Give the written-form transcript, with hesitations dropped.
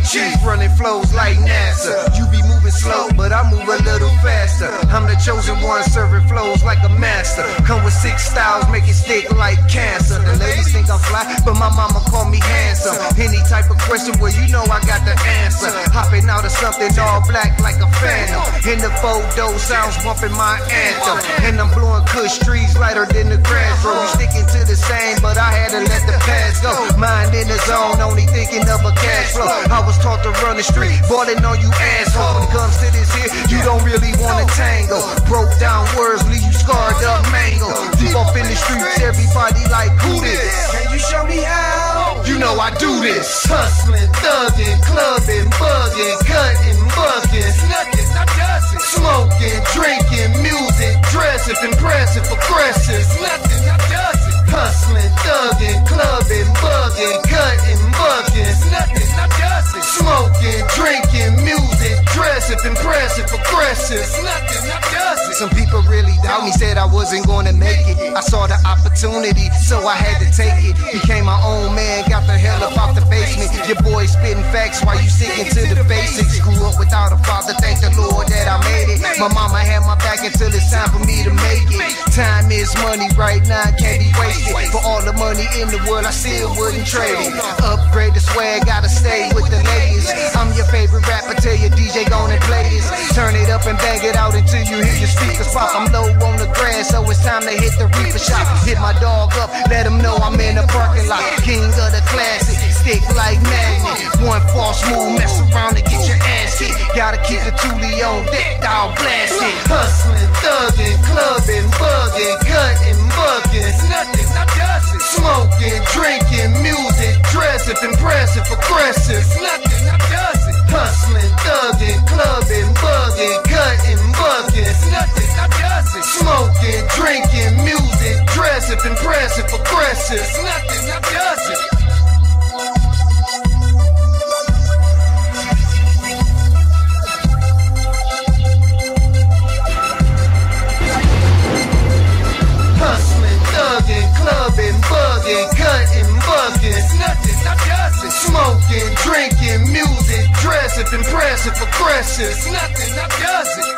cheap, running flows like NASA. You be moving slow, but I move a little faster. I'm the chosen one, serving flows like a master. Come with 6 styles, make it stick like cancer. The ladies think I'm fly, but my mama call me handsome. Any type of question, well, you know I got the answer. Hopping out of something all black like a phantom. In the photo, sounds bumping my anthem. And I'm blowing kush trees lighter than the grass row. You sticking to the same, but I had to let the past go. Mind in the zone, only thinking of a cash flow. I was taught to run the street, balling on you asshole. When it comes to this here, you don't really wanna tango. Broke down words, leave you scarred up mango. Deep up in the streets, everybody like, who this? Can you show me how? You know I do this. Hustling, thugging, clubbing, bugging, cutting, bugging. Nothing, not does it. Smoking, drinking, music, dressing, impressive, aggressive. Nothing, not does it. Hustling, thugging, clubbing, bugging, cutting, bugging. Nothing, not does it. Smoking, drinking, music, dressing, impressive, aggressive. Nothing, not does it. Some people really doubt me, said I wasn't gonna make it. I saw the opportunity, so I had to take it. Became my own man, got the hell up out the basement. Your boy spitting facts while you sticking to the basics. Grew up without a father, thank the Lord that I made it. My mama had my back until it's time for me to make it. Time is money right now, can't be wasted. For all the money in the world, I still wouldn't trade it. Upgrade the swag, gotta stay with the latest. I'm your favorite rapper, tell your DJ gonna play this. Turn it up and bang it out until you hear your speakers pop. I'm low on the grass, so it's time to hit the reaper shop. Hit my dog up, let him know I'm in the parking lot. King of the classic, stick like magnet. One false move, mess around and get your ass hit. Gotta keep the Thule on deck, I'll blast it. Hustling, thugging, clubbing, bugging, cutting, bugging. Nothing, not does it. Smoking, drinking, music, dressing, impressive, aggressive. Nothing, not does it. Hustling, thugging, clubbing, bugging, cutting, bugging. Nothing, not does it. Smoking, drinking, music, dressing, impressive, aggressive. Nothing, not does it. Clubbing, bugging, cutting, bugging. Nothing, not does it. Smoking, drinking, music, dressing, impressive, aggressive. Nothing, not does it.